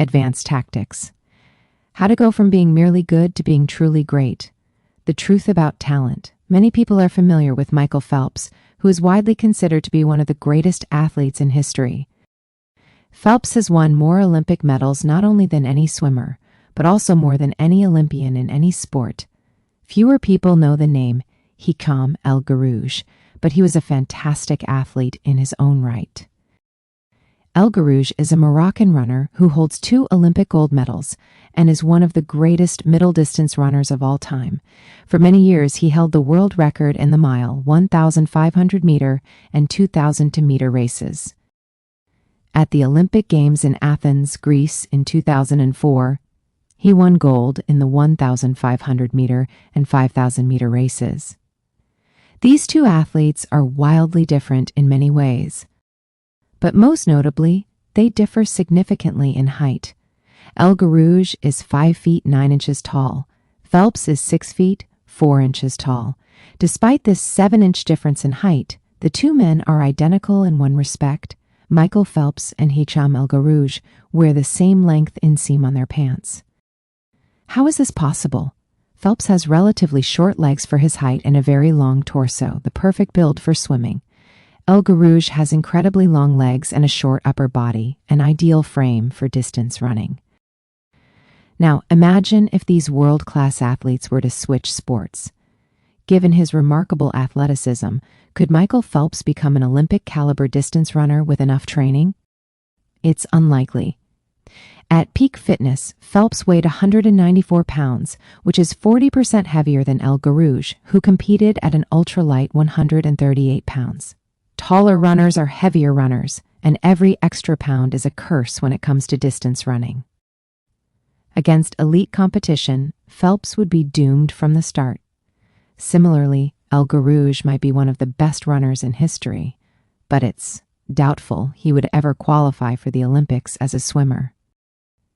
Advanced Tactics. How to go from being merely good to being truly great. The truth about talent. Many people are familiar with Michael Phelps, who is widely considered to be one of the greatest athletes in history. Phelps has won more Olympic medals not only than any swimmer, but also more than any Olympian in any sport. Fewer people know the name Hicham El Guerrouj, but he was a fantastic athlete in his own right. El Guerrouj is a Moroccan runner who holds 2 Olympic gold medals and is one of the greatest middle-distance runners of all time. For many years, he held the world record in the mile, 1,500-meter, and 2,000-meter races. At the Olympic Games in Athens, Greece in 2004, he won gold in the 1,500-meter and 5,000-meter races. These 2 athletes are wildly different in many ways, but most notably, they differ significantly in height. El Guerrouj is 5 feet 9 inches tall. Phelps is 6 feet 4 inches tall. Despite this 7-inch difference in height, the 2 men are identical in one respect. Michael Phelps and Hicham El Guerrouj wear the same length inseam on their pants. How is this possible? Phelps has relatively short legs for his height and a very long torso, the perfect build for swimming. El Guerrouj has incredibly long legs and a short upper body, an ideal frame for distance running. Now, imagine if these world-class athletes were to switch sports. Given his remarkable athleticism, could Michael Phelps become an Olympic-caliber distance runner with enough training? It's unlikely. At peak fitness, Phelps weighed 194 pounds, which is 40% heavier than El Guerrouj, who competed at an ultralight 138 pounds. Taller runners are heavier runners, and every extra pound is a curse when it comes to distance running. Against elite competition, Phelps would be doomed from the start. Similarly, El Guerrouj might be one of the best runners in history, but it's doubtful he would ever qualify for the Olympics as a swimmer.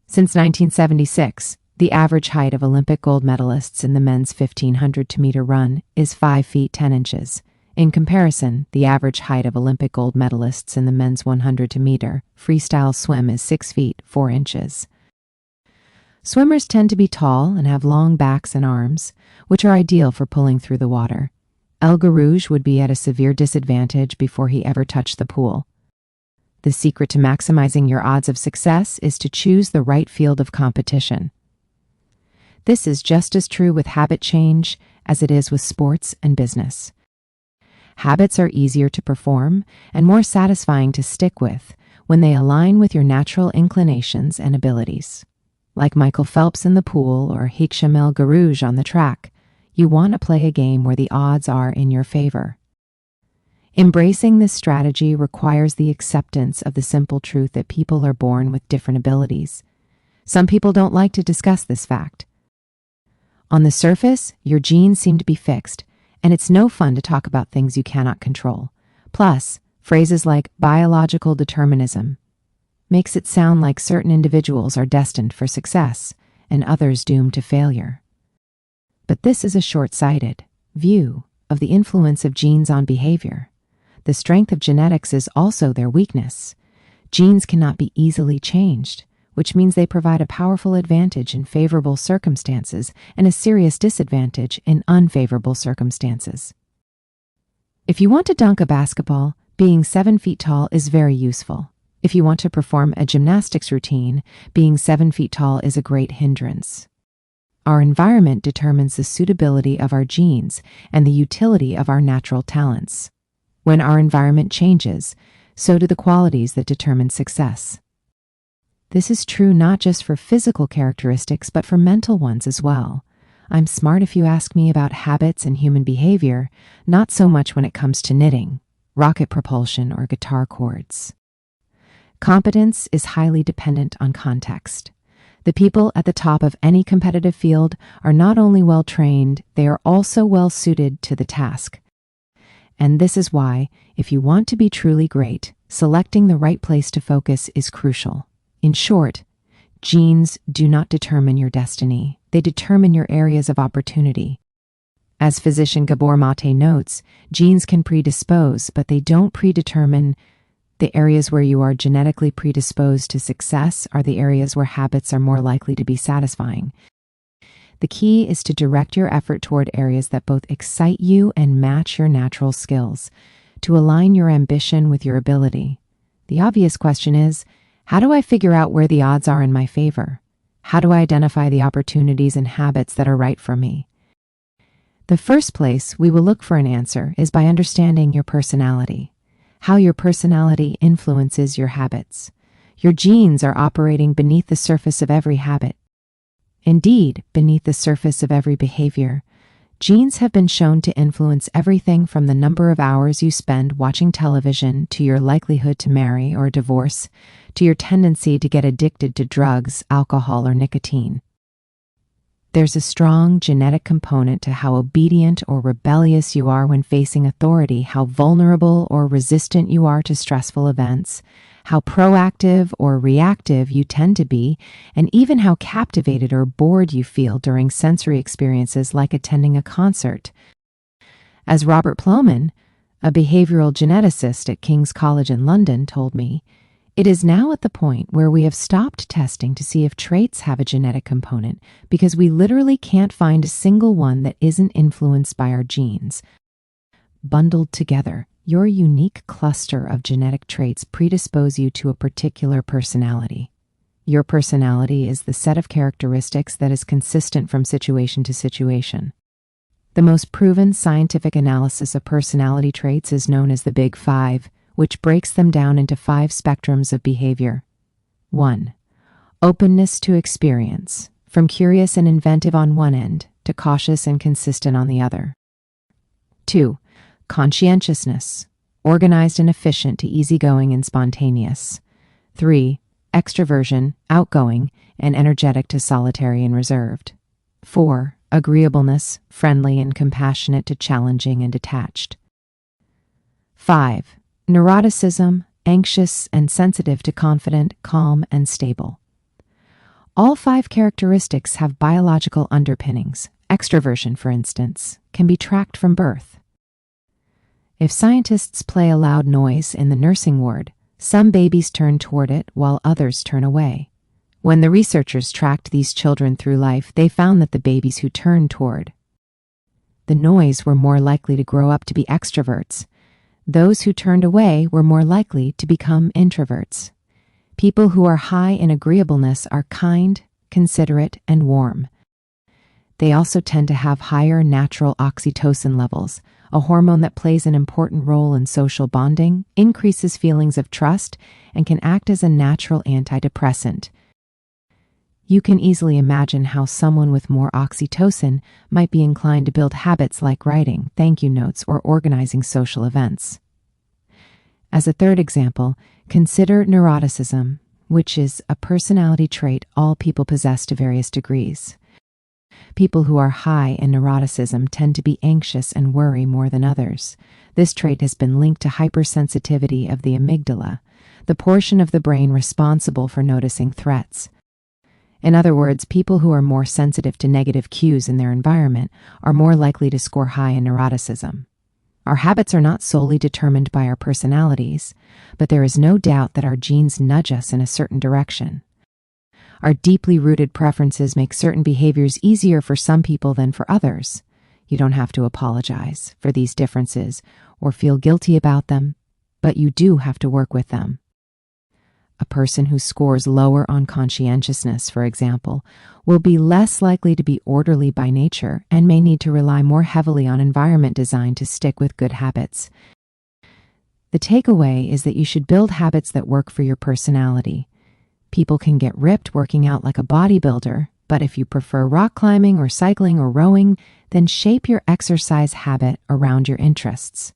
Since 1976, the average height of Olympic gold medalists in the men's 1,500-meter run is 5 feet 10 inches. In comparison, the average height of Olympic gold medalists in the men's 100-meter freestyle swim is 6 feet 4 inches. Swimmers tend to be tall and have long backs and arms, which are ideal for pulling through the water. El Guerrouj would be at a severe disadvantage before he ever touched the pool. The secret to maximizing your odds of success is to choose the right field of competition. This is just as true with habit change as it is with sports and business. Habits are easier to perform and more satisfying to stick with when they align with your natural inclinations and abilities. Like Michael Phelps in the pool or Hicham El Guerrouj on the track, you want to play a game where the odds are in your favor. Embracing this strategy requires the acceptance of the simple truth that people are born with different abilities. Some people don't like to discuss this fact. On the surface, your genes seem to be fixed, and it's no fun to talk about things you cannot control. Plus, phrases like biological determinism makes it sound like certain individuals are destined for success and others doomed to failure. But this is a short-sighted view of the influence of genes on behavior. The strength of genetics is also their weakness. Genes cannot be easily changed, which means they provide a powerful advantage in favorable circumstances and a serious disadvantage in unfavorable circumstances. If you want to dunk a basketball, being 7 feet tall is very useful. If you want to perform a gymnastics routine, being 7 feet tall is a great hindrance. Our environment determines the suitability of our genes and the utility of our natural talents. When our environment changes, so do the qualities that determine success. This is true not just for physical characteristics, but for mental ones as well. I'm smart if you ask me about habits and human behavior, not so much when it comes to knitting, rocket propulsion, or guitar chords. Competence is highly dependent on context. The people at the top of any competitive field are not only well-trained, they are also well-suited to the task. And this is why, if you want to be truly great, selecting the right place to focus is crucial. In short, genes do not determine your destiny. They determine your areas of opportunity. As physician Gabor Mate notes, genes can predispose, but they don't predetermine The areas where you are genetically predisposed to success are the areas where habits are more likely to be satisfying. The key is to direct your effort toward areas that both excite you and match your natural skills, to align your ambition with your ability. The obvious question is, how do I figure out where the odds are in my favor? How do I identify the opportunities and habits that are right for me? The first place we will look for an answer is by understanding your personality, how your personality influences your habits. Your genes are operating beneath the surface of every habit. Indeed, beneath the surface of every behavior. Genes have been shown to influence everything from the number of hours you spend watching television to your likelihood to marry or divorce, to your tendency to get addicted to drugs, alcohol, or nicotine. There's a strong genetic component to how obedient or rebellious you are when facing authority, how vulnerable or resistant you are to stressful events, how proactive or reactive you tend to be, and even how captivated or bored you feel during sensory experiences like attending a concert. As Robert Plomin, a behavioral geneticist at King's College in London, told me, it is now at the point where we have stopped testing to see if traits have a genetic component because we literally can't find a single one that isn't influenced by our genes. Bundled together, your unique cluster of genetic traits predispose you to a particular personality. Your personality is the set of characteristics that is consistent from situation to situation. The most proven scientific analysis of personality traits is known as the Big Five, which breaks them down into 5 spectrums of behavior. 1. Openness to experience, from curious and inventive on one end to cautious and consistent on the other. 2. Conscientiousness, organized and efficient to easygoing and spontaneous. 3. Extroversion, outgoing and energetic to solitary and reserved. 4. Agreeableness, friendly and compassionate to challenging and detached. 5. Neuroticism, anxious and sensitive to confident, calm, and stable. All 5 characteristics have biological underpinnings. Extroversion, for instance, can be tracked from birth. If scientists play a loud noise in the nursing ward, some babies turn toward it while others turn away. When the researchers tracked these children through life, they found that the babies who turned toward the noise were more likely to grow up to be extroverts. Those who turned away were more likely to become introverts. People who are high in agreeableness are kind, considerate, and warm. They also tend to have higher natural oxytocin levels, a hormone that plays an important role in social bonding, increases feelings of trust, and can act as a natural antidepressant. You can easily imagine how someone with more oxytocin might be inclined to build habits like writing, thank you notes, or organizing social events. As a third example, consider neuroticism, which is a personality trait all people possess to various degrees. People who are high in neuroticism tend to be anxious and worry more than others. This trait has been linked to hypersensitivity of the amygdala, the portion of the brain responsible for noticing threats. In other words, people who are more sensitive to negative cues in their environment are more likely to score high in neuroticism. Our habits are not solely determined by our personalities, but there is no doubt that our genes nudge us in a certain direction. Our deeply rooted preferences make certain behaviors easier for some people than for others. You don't have to apologize for these differences or feel guilty about them, but you do have to work with them. A person who scores lower on conscientiousness, for example, will be less likely to be orderly by nature and may need to rely more heavily on environment design to stick with good habits. The takeaway is that you should build habits that work for your personality. People can get ripped working out like a bodybuilder, but if you prefer rock climbing or cycling or rowing, then shape your exercise habit around your interests.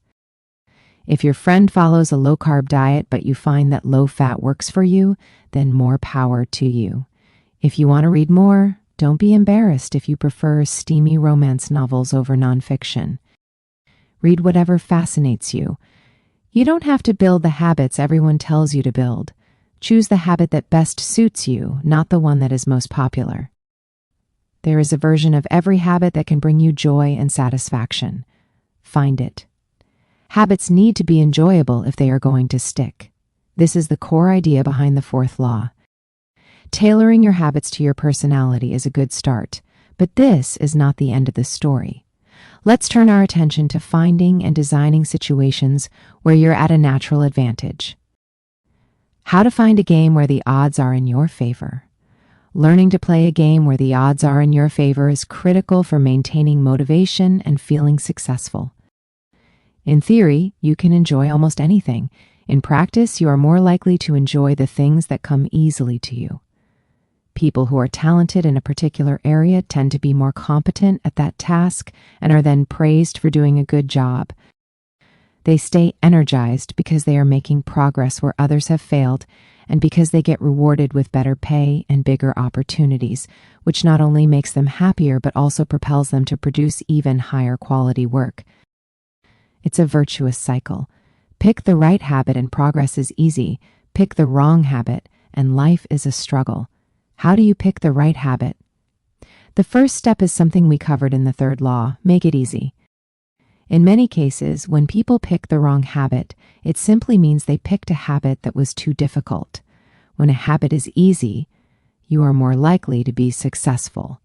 If your friend follows a low-carb diet but you find that low-fat works for you, then more power to you. If you want to read more, don't be embarrassed if you prefer steamy romance novels over nonfiction. Read whatever fascinates you. You don't have to build the habits everyone tells you to build. Choose the habit that best suits you, not the one that is most popular. There is a version of every habit that can bring you joy and satisfaction. Find it. Habits need to be enjoyable if they are going to stick. This is the core idea behind the fourth law. Tailoring your habits to your personality is a good start, but this is not the end of the story. Let's turn our attention to finding and designing situations where you're at a natural advantage. How to find a game where the odds are in your favor. Learning to play a game where the odds are in your favor is critical for maintaining motivation and feeling successful. In theory, you can enjoy almost anything. In practice, you are more likely to enjoy the things that come easily to you. People who are talented in a particular area tend to be more competent at that task and are then praised for doing a good job. They stay energized because they are making progress where others have failed, and because they get rewarded with better pay and bigger opportunities, which not only makes them happier but also propels them to produce even higher quality work. It's a virtuous cycle. Pick the right habit and progress is easy. Pick the wrong habit and life is a struggle. How do you pick the right habit? The first step is something we covered in the third law: make it easy. In many cases, when people pick the wrong habit, it simply means they picked a habit that was too difficult. When a habit is easy, you are more likely to be successful.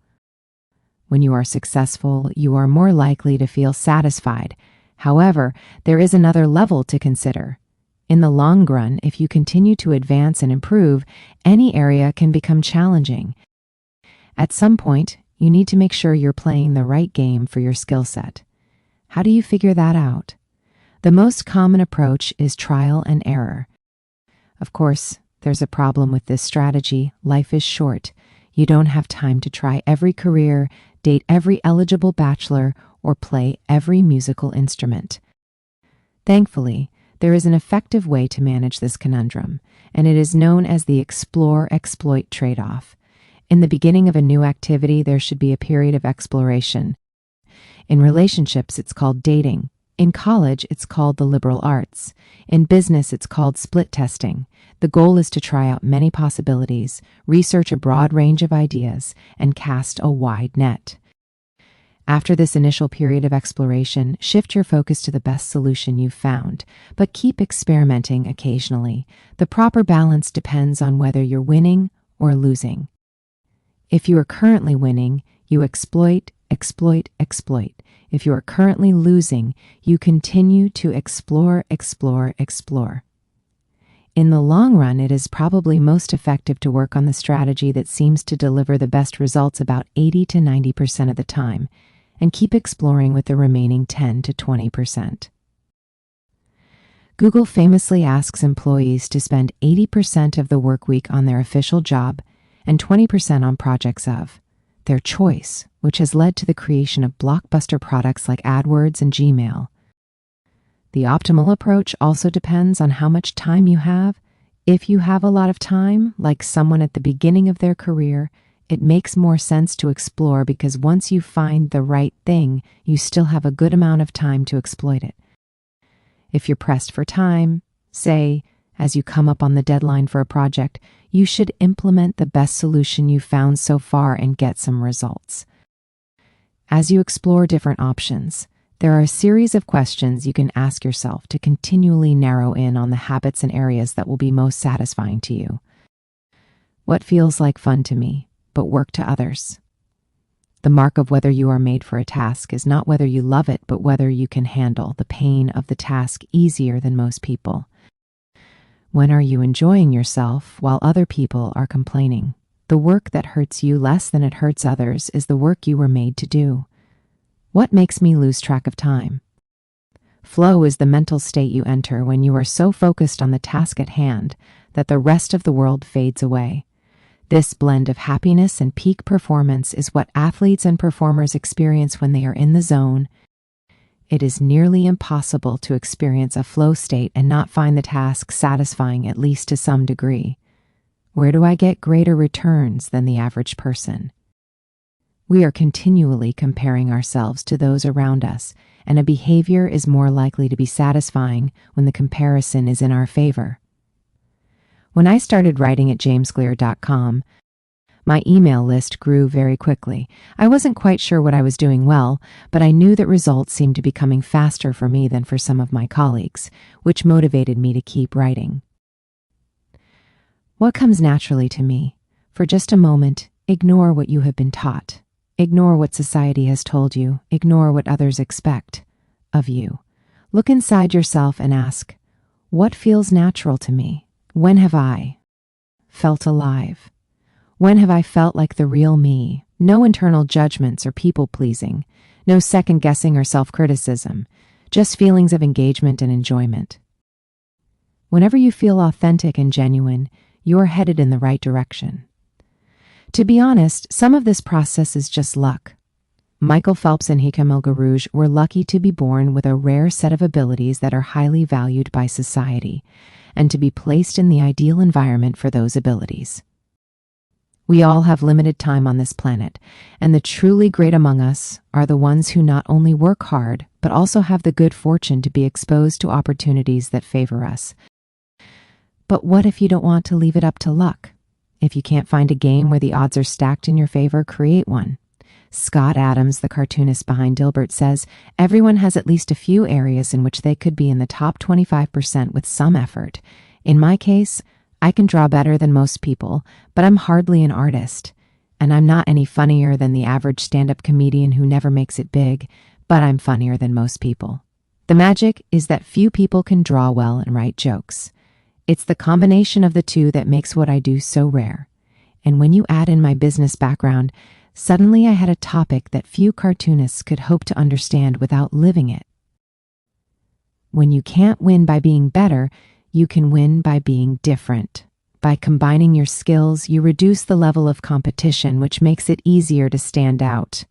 When you are successful, you are more likely to feel satisfied. However, there is another level to consider. In the long run, if you continue to advance and improve, any area can become challenging. At some point, you need to make sure you're playing the right game for your skill set. How do you figure that out? The most common approach is trial and error. Of course, there's a problem with this strategy. Life is short. You don't have time to try every career, date every eligible bachelor, or play every musical instrument. Thankfully, there is an effective way to manage this conundrum, and it is known as the explore-exploit trade-off. In the beginning of a new activity, there should be a period of exploration. In relationships, it's called dating. In college, it's called the liberal arts. In business, it's called split testing. The goal is to try out many possibilities, research a broad range of ideas, and cast a wide net. After this initial period of exploration, shift your focus to the best solution you've found, but keep experimenting occasionally. The proper balance depends on whether you're winning or losing. If you are currently winning, you exploit, exploit, exploit. If you are currently losing, you continue to explore, explore, explore. In the long run, it is probably most effective to work on the strategy that seems to deliver the best results about 80 to 90% of the time, and keep exploring with the remaining 10 to 20%. Google famously asks employees to spend 80% of the work week on their official job and 20% on projects of their choice, which has led to the creation of blockbuster products like AdWords and Gmail. The optimal approach also depends on how much time you have. If you have a lot of time, like someone at the beginning of their career, it makes more sense to explore because once you find the right thing, you still have a good amount of time to exploit it. If you're pressed for time, say, as you come up on the deadline for a project, you should implement the best solution you've found so far and get some results. As you explore different options, there are a series of questions you can ask yourself to continually narrow in on the habits and areas that will be most satisfying to you. What feels like fun to me, but work to others? The mark of whether you are made for a task is not whether you love it, but whether you can handle the pain of the task easier than most people. When are you enjoying yourself while other people are complaining? The work that hurts you less than it hurts others is the work you were made to do. What makes me lose track of time? Flow is the mental state you enter when you are so focused on the task at hand that the rest of the world fades away. This blend of happiness and peak performance is what athletes and performers experience when they are in the zone. It is nearly impossible to experience a flow state and not find the task satisfying at least to some degree. Where do I get greater returns than the average person? We are continually comparing ourselves to those around us, and a behavior is more likely to be satisfying when the comparison is in our favor. When I started writing at jamesclear.com, my email list grew very quickly. I wasn't quite sure what I was doing well, but I knew that results seemed to be coming faster for me than for some of my colleagues, which motivated me to keep writing. What comes naturally to me? For just a moment, ignore what you have been taught. Ignore what society has told you. Ignore what others expect of you. Look inside yourself and ask, what feels natural to me? When have I felt alive? When have I felt like the real me? No internal judgments or people-pleasing. No second-guessing or self-criticism. Just feelings of engagement and enjoyment. Whenever you feel authentic and genuine, you're headed in the right direction. To be honest, some of this process is just luck. Michael Phelps and Hicham Guerrouj were lucky to be born with a rare set of abilities that are highly valued by society, and to be placed in the ideal environment for those abilities. We all have limited time on this planet, and the truly great among us are the ones who not only work hard, but also have the good fortune to be exposed to opportunities that favor us. But what if you don't want to leave it up to luck? If you can't find a game where the odds are stacked in your favor, create one. Scott Adams, the cartoonist behind Dilbert, says, everyone has at least a few areas in which they could be in the top 25% with some effort. In my case, I can draw better than most people, but I'm hardly an artist. And I'm not any funnier than the average stand-up comedian who never makes it big, but I'm funnier than most people. The magic is that few people can draw well and write jokes. It's the combination of the two that makes what I do so rare. And when you add in my business background, suddenly I had a topic that few cartoonists could hope to understand without living it. When you can't win by being better, you can win by being different. By combining your skills, you reduce the level of competition, which makes it easier to stand out.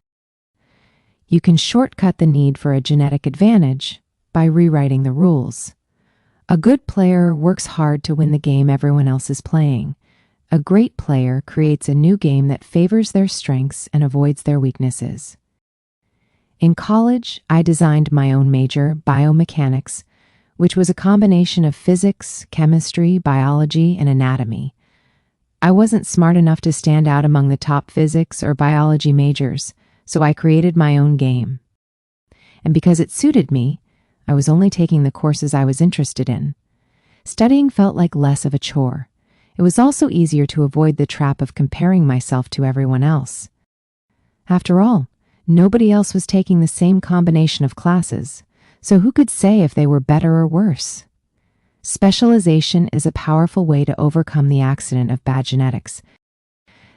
You can shortcut the need for a genetic advantage by rewriting the rules. A good player works hard to win the game everyone else is playing. A great player creates a new game that favors their strengths and avoids their weaknesses. In college, I designed my own major, biomechanics, which was a combination of physics, chemistry, biology, and anatomy. I wasn't smart enough to stand out among the top physics or biology majors, so I created my own game. And because it suited me, I was only taking the courses I was interested in. Studying felt like less of a chore. It was also easier to avoid the trap of comparing myself to everyone else. After all, nobody else was taking the same combination of classes, so who could say if they were better or worse? Specialization is a powerful way to overcome the accident of bad genetics.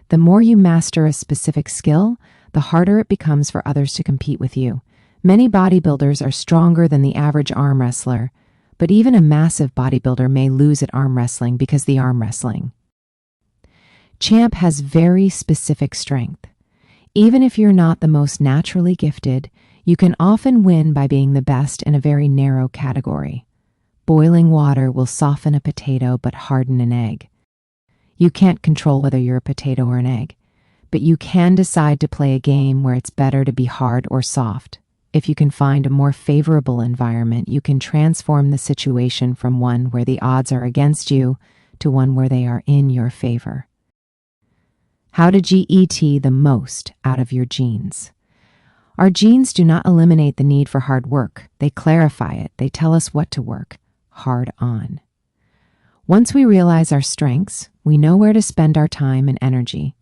The more you master a specific skill, the harder it becomes for others to compete with you. Many bodybuilders are stronger than the average arm wrestler, but even a massive bodybuilder may lose at arm wrestling because the arm wrestling champ has very specific strength. Even if you're not the most naturally gifted, you can often win by being the best in a very narrow category. Boiling water will soften a potato but harden an egg. You can't control whether you're a potato or an egg, but you can decide to play a game where it's better to be hard or soft. If you can find a more favorable environment, you can transform the situation from one where the odds are against you to one where they are in your favor. How to get the most out of your genes. Our genes do not eliminate the need for hard work. They clarify it. They tell us what to work hard on. Once we realize our strengths, we know where to spend our time and energy.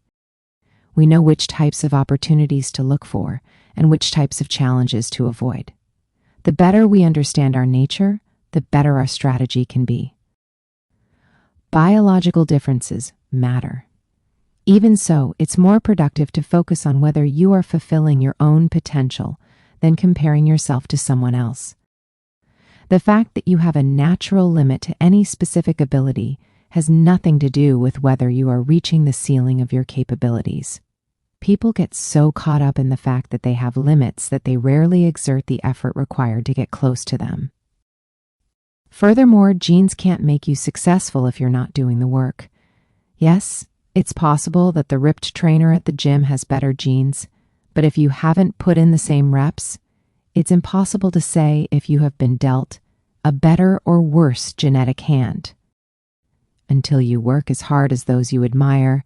We know which types of opportunities to look for and which types of challenges to avoid. The better we understand our nature, the better our strategy can be. Biological differences matter. Even so, it's more productive to focus on whether you are fulfilling your own potential than comparing yourself to someone else. The fact that you have a natural limit to any specific ability has nothing to do with whether you are reaching the ceiling of your capabilities. People get so caught up in the fact that they have limits that they rarely exert the effort required to get close to them. Furthermore, genes can't make you successful if you're not doing the work. Yes, it's possible that the ripped trainer at the gym has better genes, but if you haven't put in the same reps, it's impossible to say if you have been dealt a better or worse genetic hand. Until you work as hard as those you admire,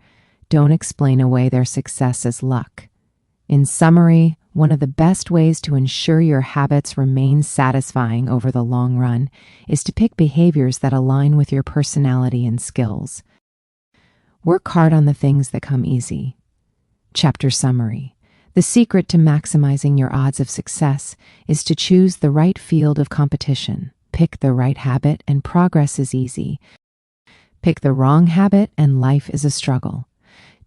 don't explain away their success as luck. In summary, one of the best ways to ensure your habits remain satisfying over the long run is to pick behaviors that align with your personality and skills. Work hard on the things that come easy. Chapter summary. The secret to maximizing your odds of success is to choose the right field of competition. Pick the right habit and progress is easy. Pick the wrong habit and life is a struggle.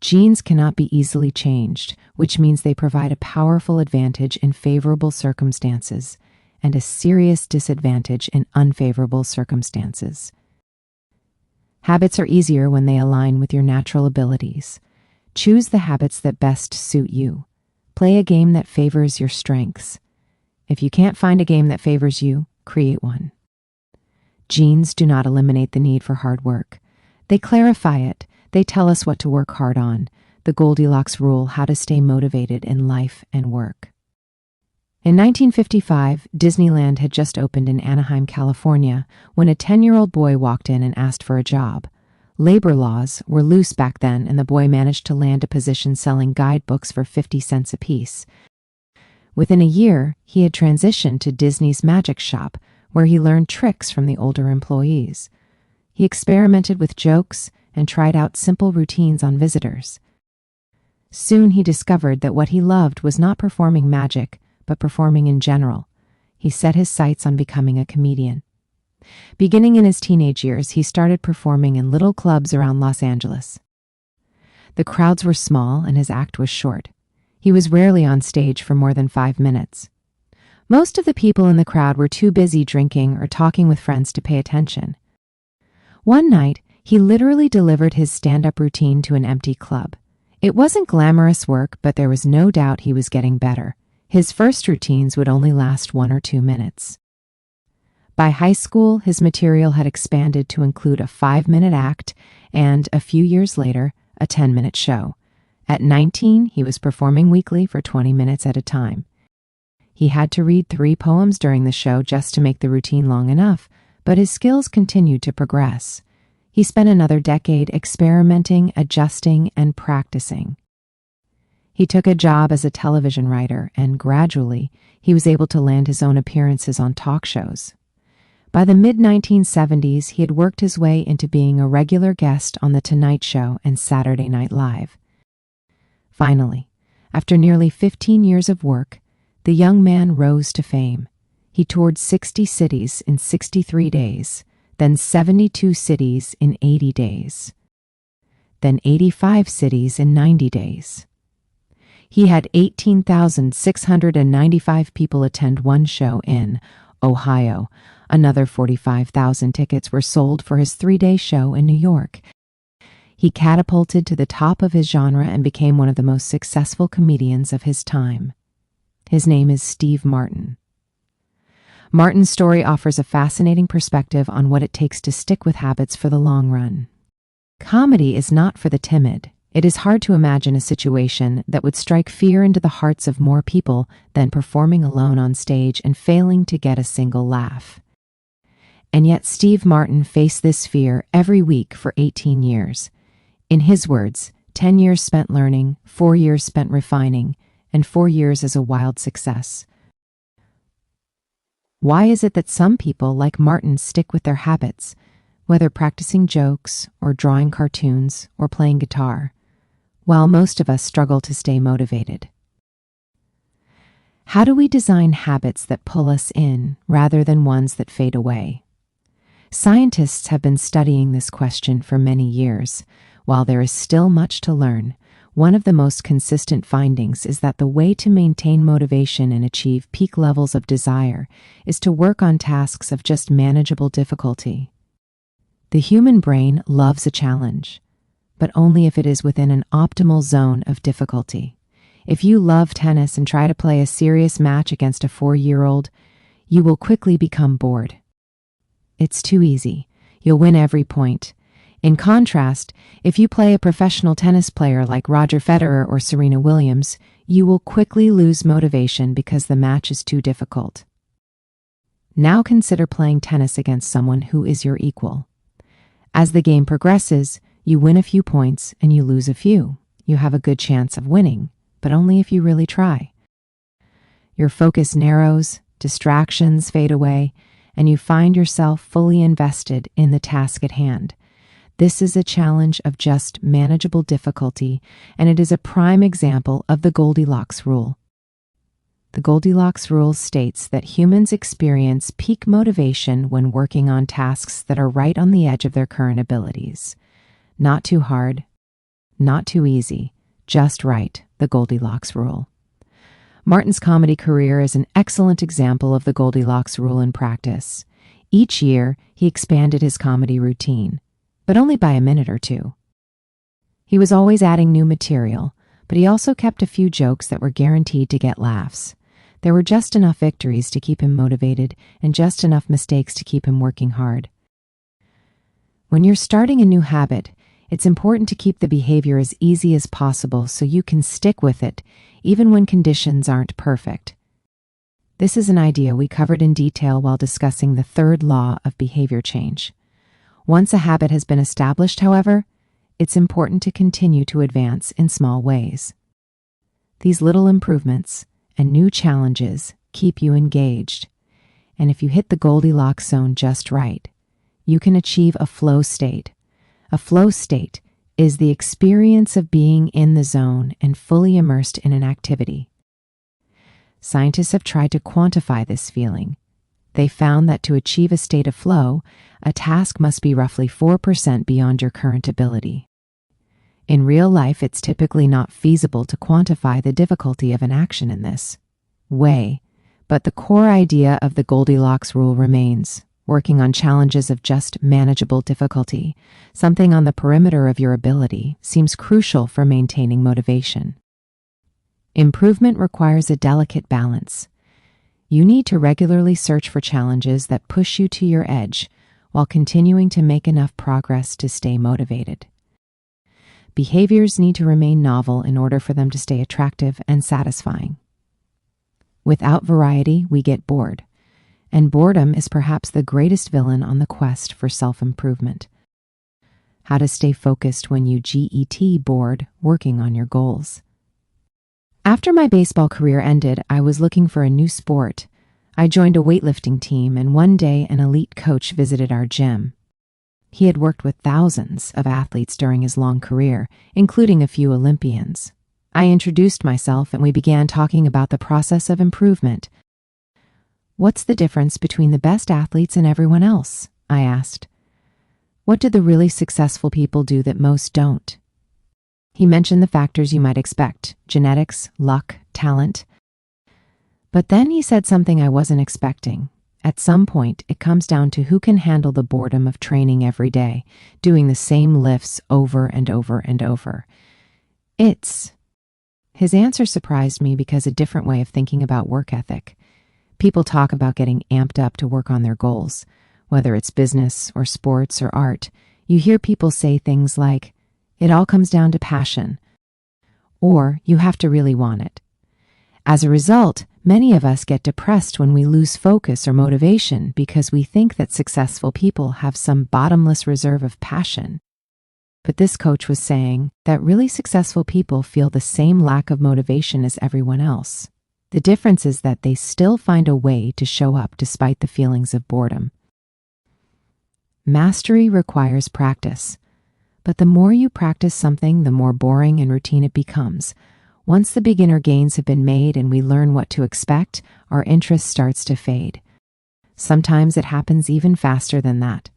Genes cannot be easily changed, which means they provide a powerful advantage in favorable circumstances and a serious disadvantage in unfavorable circumstances. Habits are easier when they align with your natural abilities. Choose the habits that best suit you. Play a game that favors your strengths. If you can't find a game that favors you, create one. Genes do not eliminate the need for hard work. They clarify it. They tell us what to work hard on. The Goldilocks rule, how to stay motivated in life and work. In 1955, Disneyland had just opened in Anaheim, California, when a 10-year-old boy walked in and asked for a job. Labor laws were loose back then, and the boy managed to land a position selling guidebooks for 50 cents apiece. Within a year, he had transitioned to Disney's magic shop, where he learned tricks from the older employees. He experimented with jokes and tried out simple routines on visitors. Soon he discovered that what he loved was not performing magic, but performing in general. He set his sights on becoming a comedian. Beginning in his teenage years, he started performing in little clubs around Los Angeles. The crowds were small and his act was short. He was rarely on stage for more than 5 minutes. Most of the people in the crowd were too busy drinking or talking with friends to pay attention. One night, he literally delivered his stand-up routine to an empty club. It wasn't glamorous work, but there was no doubt he was getting better. His first routines would only last 1 or 2 minutes. By high school, his material had expanded to include a 5-minute act and, a few years later, a 10-minute show. At 19, he was performing weekly for 20 minutes at a time. He had to read 3 poems during the show just to make the routine long enough, but his skills continued to progress. He spent another decade experimenting, adjusting, and practicing. He took a job as a television writer, and gradually, he was able to land his own appearances on talk shows. By the mid-1970s, he had worked his way into being a regular guest on The Tonight Show and Saturday Night Live. Finally, after nearly 15 years of work, the young man rose to fame. He toured 60 cities in 63 days, then 72 cities in 80 days, then 85 cities in 90 days. He had 18,695 people attend one show in Ohio. Another 45,000 tickets were sold for his 3-day show in New York. He catapulted to the top of his genre and became one of the most successful comedians of his time. His name is Steve Martin. Martin's story offers a fascinating perspective on what it takes to stick with habits for the long run. Comedy is not for the timid. It is hard to imagine a situation that would strike fear into the hearts of more people than performing alone on stage and failing to get a single laugh. And yet Steve Martin faced this fear every week for 18 years. In his words, 10 years spent learning, 4 years spent refining, and 4 years as a wild success. Why is it that some people, like Martin, stick with their habits, whether practicing jokes or drawing cartoons or playing guitar, while most of us struggle to stay motivated? How do we design habits that pull us in rather than ones that fade away? Scientists have been studying this question for many years. While there is still much to learn, one of the most consistent findings is that the way to maintain motivation and achieve peak levels of desire is to work on tasks of just manageable difficulty. The human brain loves a challenge, but only if it is within an optimal zone of difficulty. If you love tennis and try to play a serious match against a 4-year-old, you will quickly become bored. It's too easy. You'll win every point. In contrast, if you play a professional tennis player like Roger Federer or Serena Williams, you will quickly lose motivation because the match is too difficult. Now consider playing tennis against someone who is your equal. As the game progresses, you win a few points and you lose a few. You have a good chance of winning, but only if you really try. Your focus narrows, distractions fade away, and you find yourself fully invested in the task at hand. This is a challenge of just manageable difficulty, and it is a prime example of the Goldilocks rule. The Goldilocks rule states that humans experience peak motivation when working on tasks that are right on the edge of their current abilities. Not too hard, not too easy, just right, the Goldilocks rule. Martin's comedy career is an excellent example of the Goldilocks rule in practice. Each year, he expanded his comedy routine, but only by a minute or two. He was always adding new material, but he also kept a few jokes that were guaranteed to get laughs. There were just enough victories to keep him motivated and just enough mistakes to keep him working hard. When you're starting a new habit, it's important to keep the behavior as easy as possible so you can stick with it, even when conditions aren't perfect. This is an idea we covered in detail while discussing the third law of behavior change. Once a habit has been established, however, it's important to continue to advance in small ways. These little improvements and new challenges keep you engaged, and if you hit the Goldilocks zone just right, you can achieve a flow state. A flow state is the experience of being in the zone and fully immersed in an activity. Scientists have tried to quantify this feeling. They found that to achieve a state of flow, a task must be roughly 4% beyond your current ability. In real life, it's typically not feasible to quantify the difficulty of an action in this way, but the core idea of the Goldilocks rule remains: working on challenges of just manageable difficulty, something on the perimeter of your ability, seems crucial for maintaining motivation. Improvement requires a delicate balance. You need to regularly search for challenges that push you to your edge while continuing to make enough progress to stay motivated. Behaviors need to remain novel in order for them to stay attractive and satisfying. Without variety, we get bored, and boredom is perhaps the greatest villain on the quest for self-improvement. How to stay focused when you get bored working on your goals. After my baseball career ended, I was looking for a new sport. I joined a weightlifting team, and one day an elite coach visited our gym. He had worked with thousands of athletes during his long career, including a few Olympians. I introduced myself, and we began talking about the process of improvement. "What's the difference between the best athletes and everyone else?" I asked. "What do the really successful people do that most don't?" He mentioned the factors you might expect: genetics, luck, talent. But then he said something I wasn't expecting. At some point, it comes down to who can handle the boredom of training every day, doing the same lifts over and over and over. His answer surprised me because a different way of thinking about work ethic. People talk about getting amped up to work on their goals. Whether it's business or sports or art, you hear people say things like, "It all comes down to passion," or "You have to really want it." As a result, many of us get depressed when we lose focus or motivation because we think that successful people have some bottomless reserve of passion. But this coach was saying that really successful people feel the same lack of motivation as everyone else. The difference is that they still find a way to show up despite the feelings of boredom. Mastery requires practice, but the more you practice something, the more boring and routine it becomes. Once the beginner gains have been made and we learn what to expect, our interest starts to fade. Sometimes it happens even faster than that.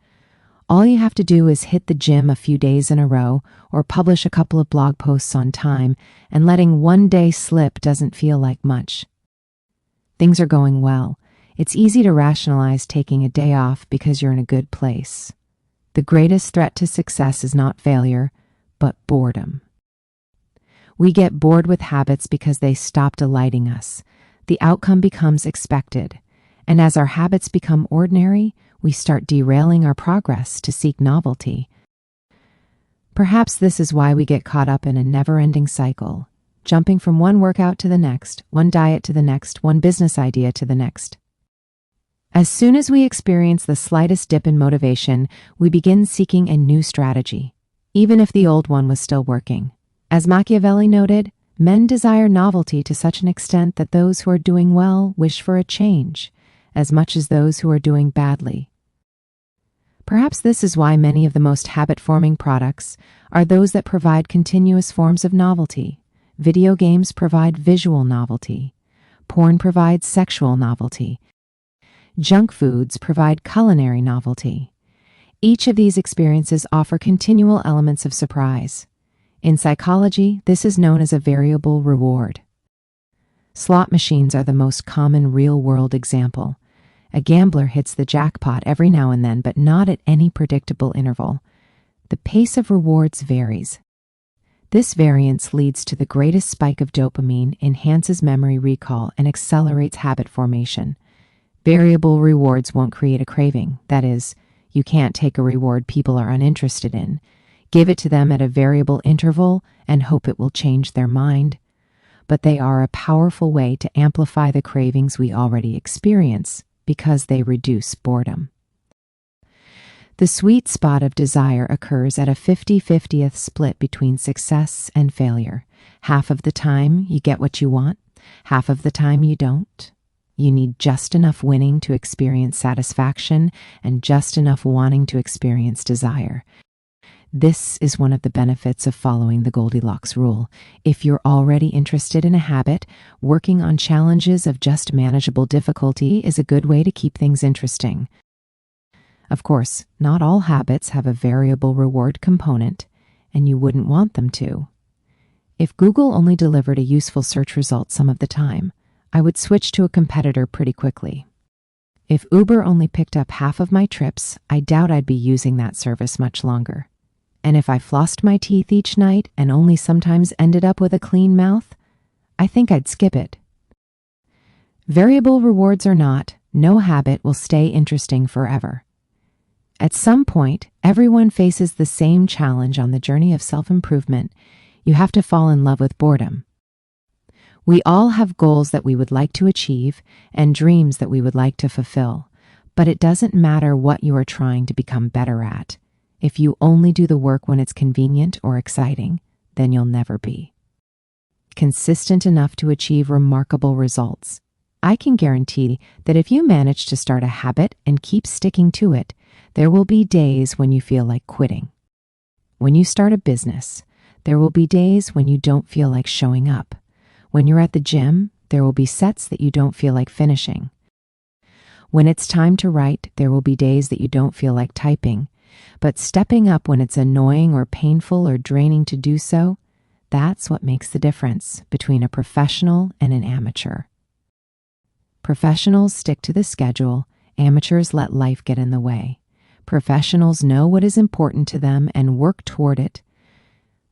All you have to do is hit the gym a few days in a row or publish a couple of blog posts on time, and letting one day slip doesn't feel like much. Things are going well. It's easy to rationalize taking a day off because you're in a good place. The greatest threat to success is not failure, but boredom. We get bored with habits because they stop delighting us. The outcome becomes expected, and as our habits become ordinary, we start derailing our progress to seek novelty. Perhaps this is why we get caught up in a never-ending cycle, jumping from one workout to the next, one diet to the next, one business idea to the next. As soon as we experience the slightest dip in motivation, we begin seeking a new strategy, even if the old one was still working. As Machiavelli noted, men desire novelty to such an extent that those who are doing well wish for a change, as much as those who are doing badly. Perhaps this is why many of the most habit-forming products are those that provide continuous forms of novelty. Video games provide visual novelty. Porn provides sexual novelty. Junk foods provide culinary novelty. Each of these experiences offer continual elements of surprise. In psychology, this is known as a variable reward. Slot machines are the most common real-world example. A gambler hits the jackpot every now and then, but not at any predictable interval. The pace of rewards varies. This variance leads to the greatest spike of dopamine, enhances memory recall, and accelerates habit formation. Variable rewards won't create a craving. That is, you can't take a reward people are uninterested in, give it to them at a variable interval, and hope it will change their mind. But they are a powerful way to amplify the cravings we already experience because they reduce boredom. The sweet spot of desire occurs at a 50-50th split between success and failure. Half of the time you get what you want, half of the time you don't. You need just enough winning to experience satisfaction and just enough wanting to experience desire. This is one of the benefits of following the Goldilocks rule. If you're already interested in a habit, working on challenges of just manageable difficulty is a good way to keep things interesting. Of course, not all habits have a variable reward component, and you wouldn't want them to. If Google only delivered a useful search result some of the time, I would switch to a competitor pretty quickly. If Uber only picked up half of my trips, I doubt I'd be using that service much longer. And if I flossed my teeth each night and only sometimes ended up with a clean mouth, I think I'd skip it. Variable rewards or not, no habit will stay interesting forever. At some point, everyone faces the same challenge on the journey of self-improvement. You have to fall in love with boredom. We all have goals that we would like to achieve and dreams that we would like to fulfill, but it doesn't matter what you are trying to become better at. If you only do the work when it's convenient or exciting, then you'll never be consistent enough to achieve remarkable results. I can guarantee that if you manage to start a habit and keep sticking to it, there will be days when you feel like quitting. When you start a business, there will be days when you don't feel like showing up. When you're at the gym, there will be sets that you don't feel like finishing. When it's time to write, there will be days that you don't feel like typing. But stepping up when it's annoying or painful or draining to do so, that's what makes the difference between a professional and an amateur. Professionals stick to the schedule, amateurs let life get in the way. Professionals know what is important to them and work toward it.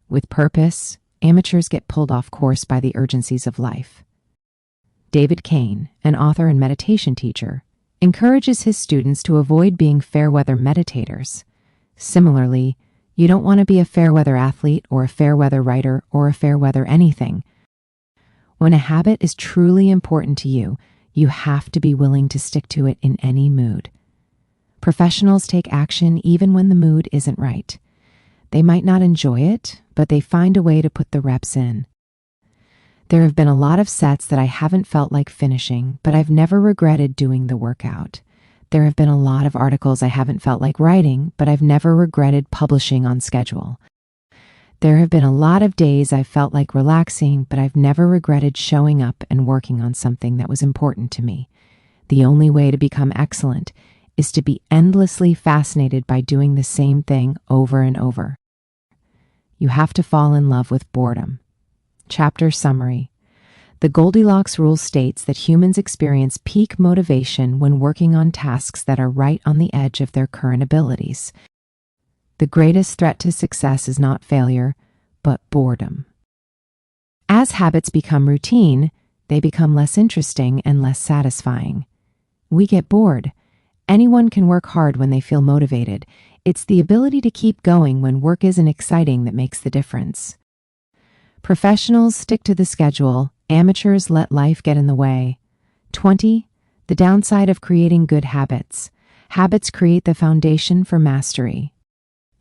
With purpose, amateurs get pulled off course by the urgencies of life. David Kane, an author and meditation teacher, encourages his students to avoid being fair-weather meditators. Similarly, you don't want to be a fair-weather athlete or a fair-weather writer or a fair-weather anything. When a habit is truly important to you, you have to be willing to stick to it in any mood. Professionals take action even when the mood isn't right. They might not enjoy it, but they find a way to put the reps in. There have been a lot of sets that I haven't felt like finishing, but I've never regretted doing the workout. There have been a lot of articles I haven't felt like writing, but I've never regretted publishing on schedule. There have been a lot of days I've felt like relaxing, but I've never regretted showing up and working on something that was important to me. The only way to become excellent is to be endlessly fascinated by doing the same thing over and over. You have to fall in love with boredom. Chapter summary. The Goldilocks rule states that humans experience peak motivation when working on tasks that are right on the edge of their current abilities. The greatest threat to success is not failure, but boredom. As habits become routine, they become less interesting and less satisfying. We get bored. Anyone can work hard when they feel motivated. It's the ability to keep going when work isn't exciting that makes the difference. Professionals stick to the schedule. Amateurs let life get in the way. 20. The downside of creating good habits. Habits create the foundation for mastery.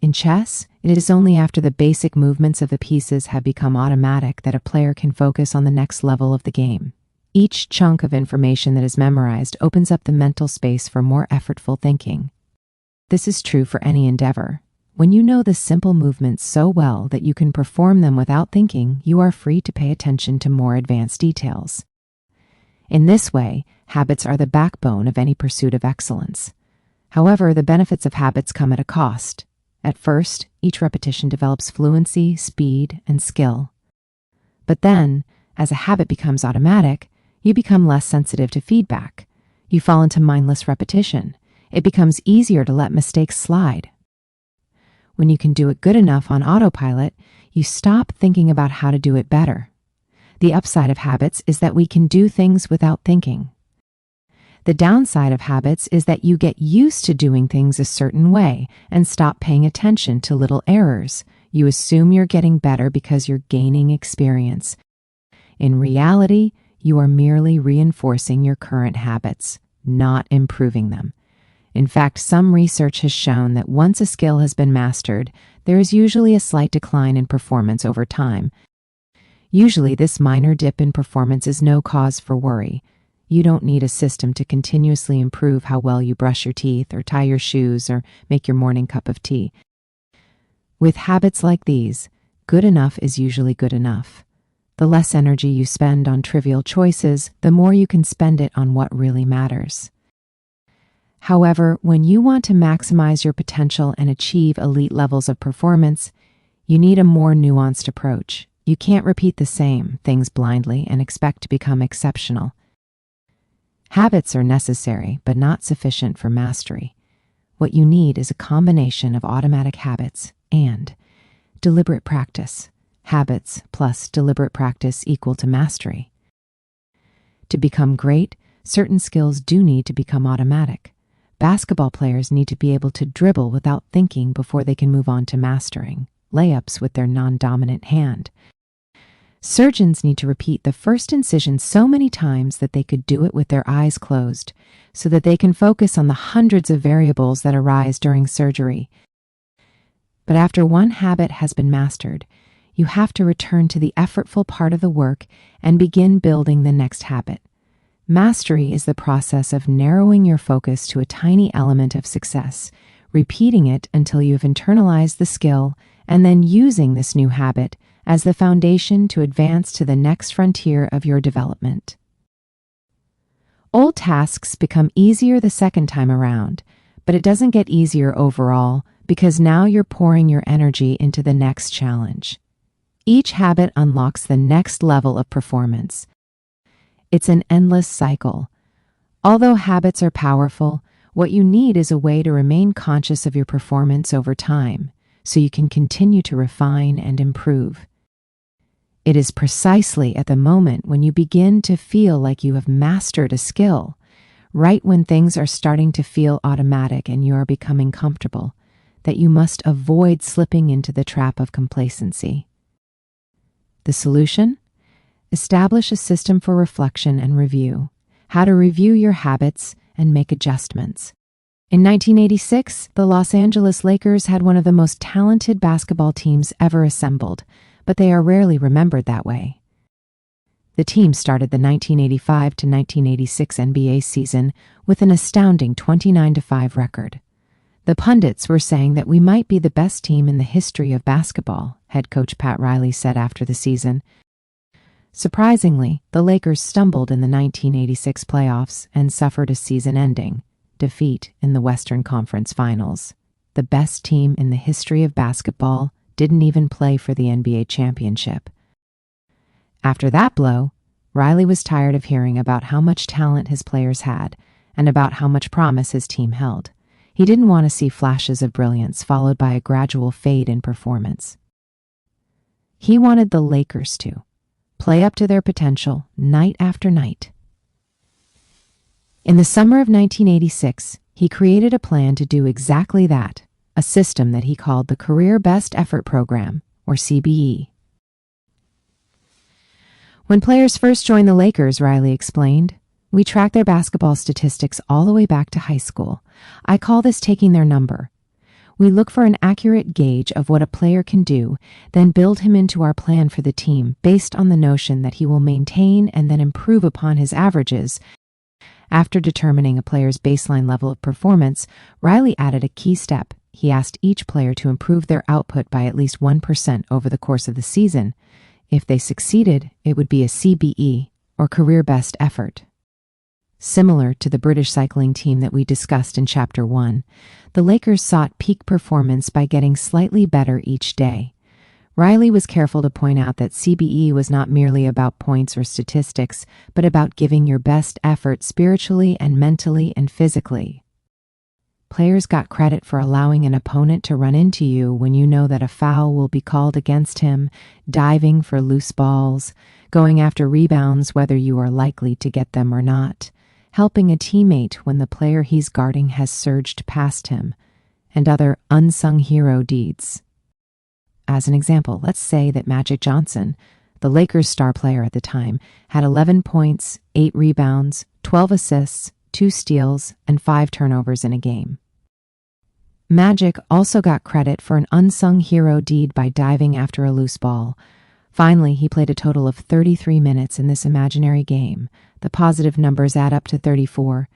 In chess, it is only after the basic movements of the pieces have become automatic that a player can focus on the next level of the game. Each chunk of information that is memorized opens up the mental space for more effortful thinking. This is true for any endeavor. When you know the simple movements so well that you can perform them without thinking, you are free to pay attention to more advanced details. In this way, habits are the backbone of any pursuit of excellence. However, the benefits of habits come at a cost. At first, each repetition develops fluency, speed, and skill. But then, as a habit becomes automatic, you become less sensitive to feedback. You fall into mindless repetition. It becomes easier to let mistakes slide. When you can do it good enough on autopilot, you stop thinking about how to do it better. The upside of habits is that we can do things without thinking. The downside of habits is that you get used to doing things a certain way and stop paying attention to little errors. You assume you're getting better because you're gaining experience. In reality, you are merely reinforcing your current habits, not improving them. In fact, some research has shown that once a skill has been mastered, there is usually a slight decline in performance over time. Usually, this minor dip in performance is no cause for worry. You don't need a system to continuously improve how well you brush your teeth or tie your shoes or make your morning cup of tea. With habits like these, good enough is usually good enough. The less energy you spend on trivial choices, the more you can spend it on what really matters. However, when you want to maximize your potential and achieve elite levels of performance, you need a more nuanced approach. You can't repeat the same things blindly and expect to become exceptional. Habits are necessary, but not sufficient for mastery. What you need is a combination of automatic habits and deliberate practice. Habits plus deliberate practice equal to mastery. To become great, certain skills do need to become automatic. Basketball players need to be able to dribble without thinking before they can move on to mastering layups with their non-dominant hand. Surgeons need to repeat the first incision so many times that they could do it with their eyes closed, so that they can focus on the hundreds of variables that arise during surgery. But after one habit has been mastered, you have to return to the effortful part of the work and begin building the next habit. Mastery is the process of narrowing your focus to a tiny element of success, repeating it until you have internalized the skill, and then using this new habit as the foundation to advance to the next frontier of your development. Old tasks become easier the second time around, but it doesn't get easier overall because now you're pouring your energy into the next challenge. Each habit unlocks the next level of performance. It's an endless cycle. Although habits are powerful, what you need is a way to remain conscious of your performance over time, so you can continue to refine and improve. It is precisely at the moment when you begin to feel like you have mastered a skill, right when things are starting to feel automatic and you are becoming comfortable, that you must avoid slipping into the trap of complacency. The solution? Establish a system for reflection and review, how to review your habits and make adjustments. In 1986, the Los Angeles Lakers had one of the most talented basketball teams ever assembled, but they are rarely remembered that way. The team started the 1985 to 1986 NBA season with an astounding 29-5 record. The pundits were saying that we might be the best team in the history of basketball, head coach Pat Riley said after the season. Surprisingly, the Lakers stumbled in the 1986 playoffs and suffered a season-ending defeat in the Western Conference Finals. The best team in the history of basketball didn't even play for the NBA championship. After that blow, Riley was tired of hearing about how much talent his players had and about how much promise his team held. He didn't want to see flashes of brilliance followed by a gradual fade in performance. He wanted the Lakers to play up to their potential night after night. In the summer of 1986, he created a plan to do exactly that, a system that he called the Career Best Effort Program, or CBE. When players first join the Lakers, Riley explained, we track their basketball statistics all the way back to high school. I call this taking their number. We look for an accurate gauge of what a player can do, then build him into our plan for the team based on the notion that he will maintain and then improve upon his averages After determining a player's baseline level of performance, Riley added a key step. He asked each player to improve their output by at least 1% over the course of the season. If they succeeded, it would be a CBE, or career best effort. Similar to the British cycling team that we discussed in Chapter 1, the Lakers sought peak performance by getting slightly better each day. Riley was careful to point out that CBE was not merely about points or statistics, but about giving your best effort spiritually and mentally and physically. Players got credit for allowing an opponent to run into you when you know that a foul will be called against him, diving for loose balls, going after rebounds whether you are likely to get them or not, helping a teammate when the player he's guarding has surged past him, and other unsung hero deeds. As an example, let's say that Magic Johnson, the Lakers' star player at the time, had 11 points, 8 rebounds, 12 assists, 2 steals, and 5 turnovers in a game. Magic also got credit for an unsung hero deed by diving after a loose ball. Finally, he played a total of 33 minutes in this imaginary game. The positive numbers add up to 34.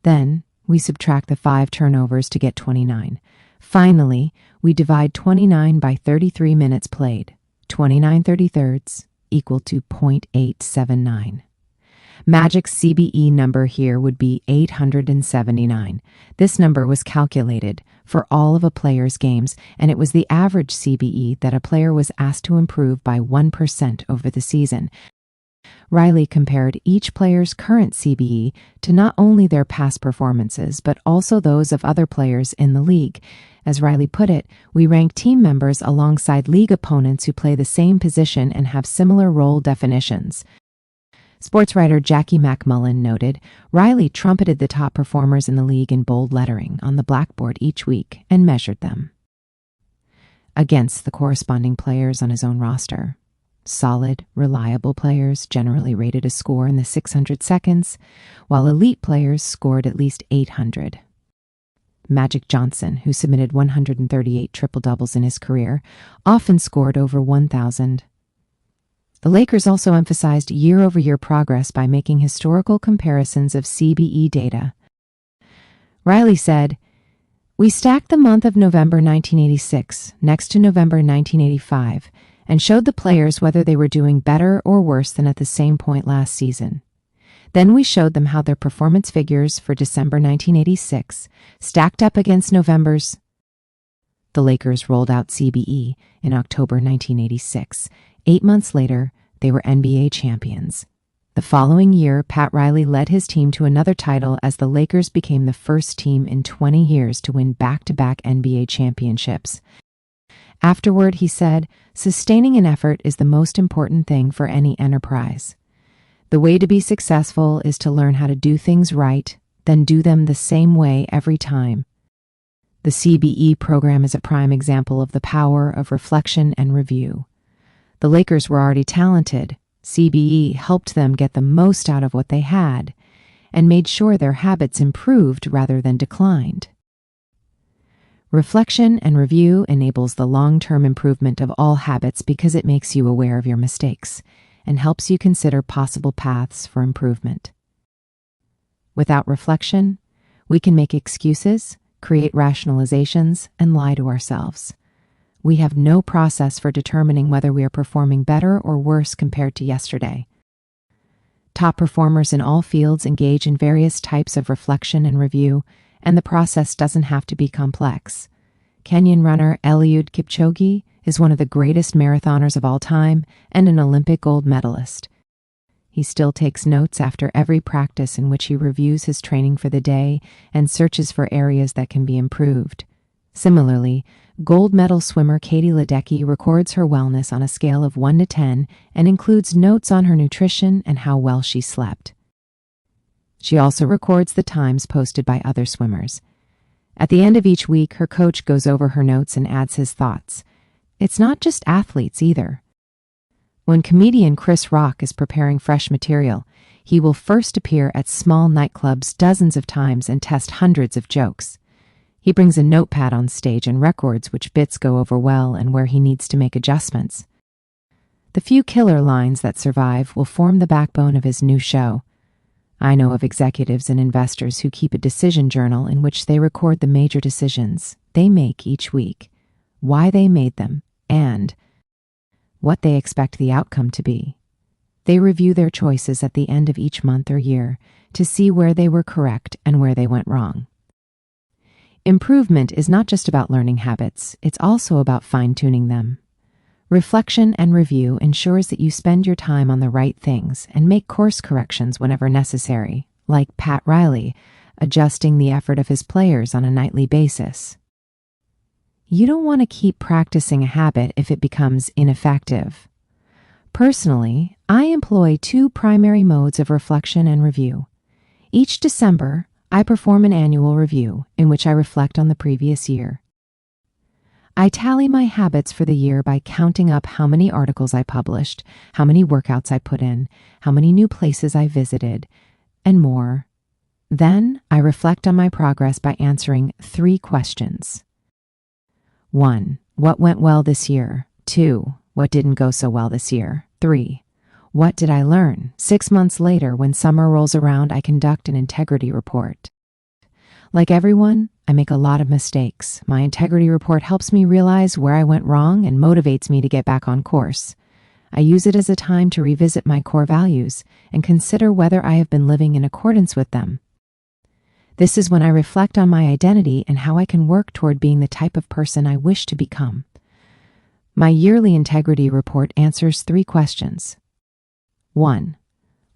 Then, we subtract the 5 turnovers to get 29. Finally, we divide 29 by 33 minutes played. 29 33rds equal to 0.879. Magic's CBE number here would be 879. This number was calculated for all of a player's games, and it was the average CBE that a player was asked to improve by 1% over the season. Riley compared each player's current CBE to not only their past performances, but also those of other players in the league. As Riley put it, we rank team members alongside league opponents who play the same position and have similar role definitions. Sports writer Jackie McMullen noted, Riley trumpeted the top performers in the league in bold lettering on the blackboard each week and measured them against the corresponding players on his own roster. Solid, reliable players generally rated a score in the 600 seconds, while elite players scored at least 800. Magic Johnson, who submitted 138 triple-doubles in his career, often scored over 1,000. The Lakers also emphasized year-over-year progress by making historical comparisons of CBE data. Riley said, "We stacked the month of November 1986 next to November 1985 and showed the players whether they were doing better or worse than at the same point last season. Then we showed them how their performance figures for December 1986 stacked up against November's." The Lakers rolled out CBE in October 1986. 8 months later, they were NBA champions. The following year, Pat Riley led his team to another title as the Lakers became the first team in 20 years to win back-to-back NBA championships. Afterward, he said, "Sustaining an effort is the most important thing for any enterprise. The way to be successful is to learn how to do things right, then do them the same way every time." The CBE program is a prime example of the power of reflection and review. The Lakers were already talented. CBE helped them get the most out of what they had and made sure their habits improved rather than declined. Reflection and review enables the long-term improvement of all habits because it makes you aware of your mistakes and helps you consider possible paths for improvement. Without reflection, we can make excuses, create rationalizations, and lie to ourselves. We have no process for determining whether we are performing better or worse compared to yesterday. Top performers in all fields engage in various types of reflection and review, and the process doesn't have to be complex. Kenyan runner Eliud Kipchoge is one of the greatest marathoners of all time and an Olympic gold medalist. He still takes notes after every practice in which he reviews his training for the day and searches for areas that can be improved. Similarly, gold medal swimmer Katie Ledecky records her wellness on a scale of 1 to 10 and includes notes on her nutrition and how well she slept. She also records the times posted by other swimmers. At the end of each week, her coach goes over her notes and adds his thoughts. It's not just athletes either. When comedian Chris Rock is preparing fresh material, he will first appear at small nightclubs dozens of times and test hundreds of jokes. He brings a notepad on stage and records which bits go over well and where he needs to make adjustments. The few killer lines that survive will form the backbone of his new show. I know of executives and investors who keep a decision journal in which they record the major decisions they make each week, why they made them, and what they expect the outcome to be. They review their choices at the end of each month or year to see where they were correct and where they went wrong. Improvement is not just about learning habits, it's also about fine-tuning them. Reflection and review ensures that you spend your time on the right things and make course corrections whenever necessary, like Pat Riley, adjusting the effort of his players on a nightly basis. You don't want to keep practicing a habit if it becomes ineffective. Personally, I employ two primary modes of reflection and review. Each December, I perform an annual review in which I reflect on the previous year. I tally my habits for the year by counting up how many articles I published, how many workouts I put in, how many new places I visited, and more. Then I reflect on my progress by answering 3 questions. 1. What went well this year? 2. What didn't go so well this year? 3. What did I learn? 6 months later, when summer rolls around, I conduct an integrity report. Like everyone, I make a lot of mistakes. My integrity report helps me realize where I went wrong and motivates me to get back on course. I use it as a time to revisit my core values and consider whether I have been living in accordance with them. This is when I reflect on my identity and how I can work toward being the type of person I wish to become. My yearly integrity report answers 3 questions. 1.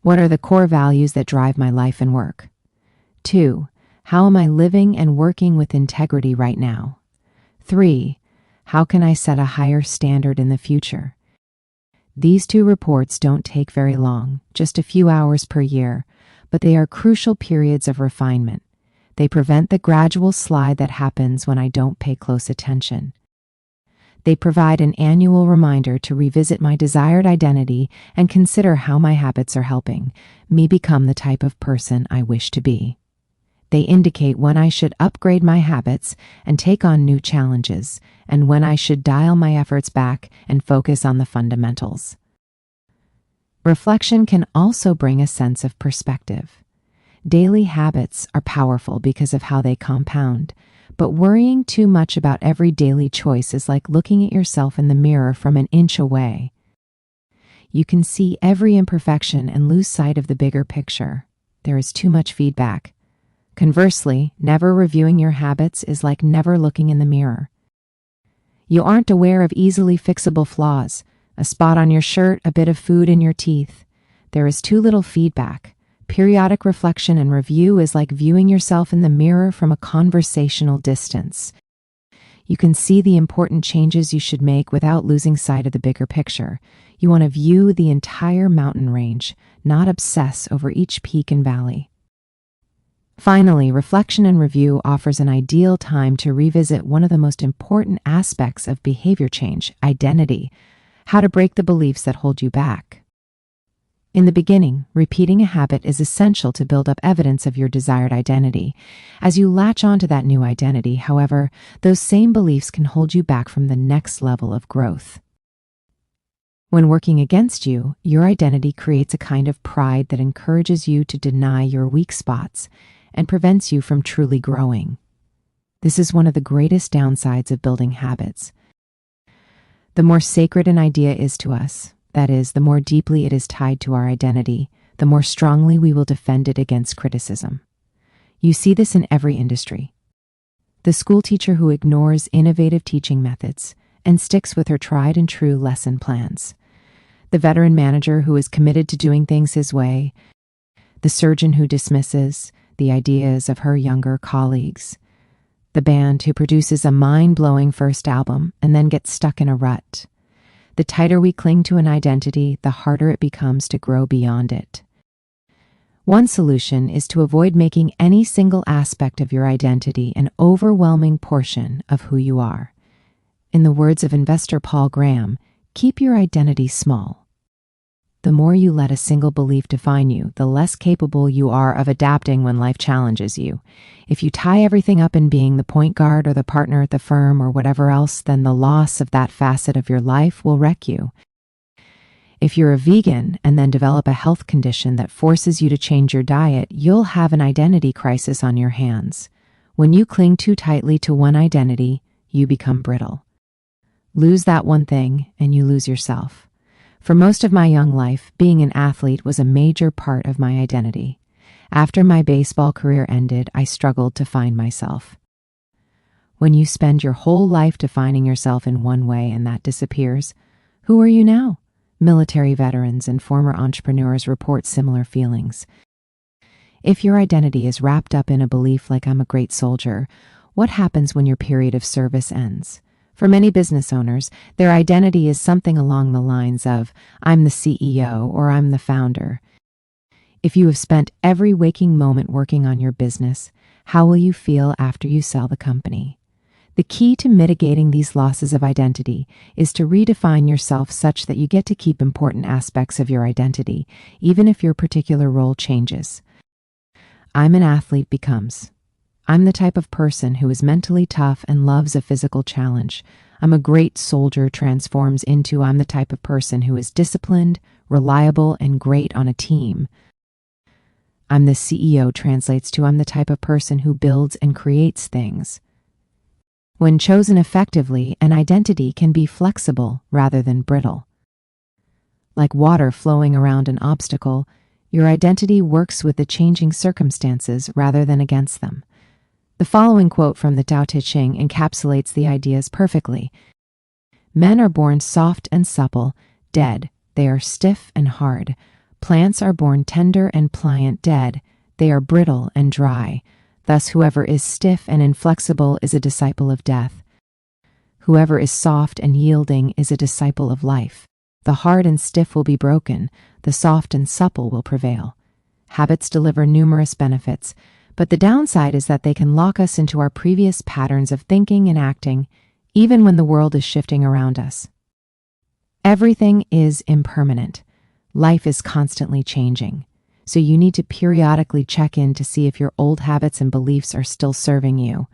What are the core values that drive my life and work? 2. How am I living and working with integrity right now? 3. How can I set a higher standard in the future? These 2 reports don't take very long, just a few hours per year, but they are crucial periods of refinement. They prevent the gradual slide that happens when I don't pay close attention. They provide an annual reminder to revisit my desired identity and consider how my habits are helping me become the type of person I wish to be. They indicate when I should upgrade my habits and take on new challenges, and when I should dial my efforts back and focus on the fundamentals. Reflection can also bring a sense of perspective. Daily habits are powerful because of how they compound, but worrying too much about every daily choice is like looking at yourself in the mirror from an inch away. You can see every imperfection and lose sight of the bigger picture. There is too much feedback. Conversely, never reviewing your habits is like never looking in the mirror. You aren't aware of easily fixable flaws, a spot on your shirt, a bit of food in your teeth. There is too little feedback. Periodic reflection and review is like viewing yourself in the mirror from a conversational distance. You can see the important changes you should make without losing sight of the bigger picture. You want to view the entire mountain range, not obsess over each peak and valley. Finally, reflection and review offers an ideal time to revisit one of the most important aspects of behavior change, identity, how to break the beliefs that hold you back. In the beginning, repeating a habit is essential to build up evidence of your desired identity. As you latch onto that new identity, however, those same beliefs can hold you back from the next level of growth. When working against you, your identity creates a kind of pride that encourages you to deny your weak spots and prevents you from truly growing. This is one of the greatest downsides of building habits. The more sacred an idea is to us, that is, the more deeply it is tied to our identity, the more strongly we will defend it against criticism. You see this in every industry. The school teacher who ignores innovative teaching methods and sticks with her tried and true lesson plans. The veteran manager who is committed to doing things his way. The surgeon who dismisses the ideas of her younger colleagues. The band who produces a mind-blowing first album and then gets stuck in a rut. The tighter we cling to an identity, the harder it becomes to grow beyond it. One solution is to avoid making any single aspect of your identity an overwhelming portion of who you are. In the words of investor Paul Graham, keep your identity small. The more you let a single belief define you, the less capable you are of adapting when life challenges you. If you tie everything up in being the point guard or the partner at the firm or whatever else, then the loss of that facet of your life will wreck you. If you're a vegan and then develop a health condition that forces you to change your diet, you'll have an identity crisis on your hands. When you cling too tightly to one identity, you become brittle. Lose that one thing and you lose yourself. For most of my young life, being an athlete was a major part of my identity. After my baseball career ended, I struggled to find myself. When you spend your whole life defining yourself in one way and that disappears, who are you now? Military veterans and former entrepreneurs report similar feelings. If your identity is wrapped up in a belief like I'm a great soldier, what happens when your period of service ends? For many business owners, their identity is something along the lines of, I'm the CEO or I'm the founder. If you have spent every waking moment working on your business, how will you feel after you sell the company? The key to mitigating these losses of identity is to redefine yourself such that you get to keep important aspects of your identity, even if your particular role changes. I'm an athlete becomes, I'm the type of person who is mentally tough and loves a physical challenge. I'm a great soldier transforms into I'm the type of person who is disciplined, reliable, and great on a team. I'm the CEO translates to I'm the type of person who builds and creates things. When chosen effectively, an identity can be flexible rather than brittle. Like water flowing around an obstacle, your identity works with the changing circumstances rather than against them. The following quote from the Tao Te Ching encapsulates the ideas perfectly. Men are born soft and supple, dead. They are stiff and hard. Plants are born tender and pliant, dead. They are brittle and dry. Thus, whoever is stiff and inflexible is a disciple of death. Whoever is soft and yielding is a disciple of life. The hard and stiff will be broken. The soft and supple will prevail. Habits deliver numerous benefits, but the downside is that they can lock us into our previous patterns of thinking and acting, even when the world is shifting around us. Everything is impermanent. Life is constantly changing. So you need to periodically check in to see if your old habits and beliefs are still serving you.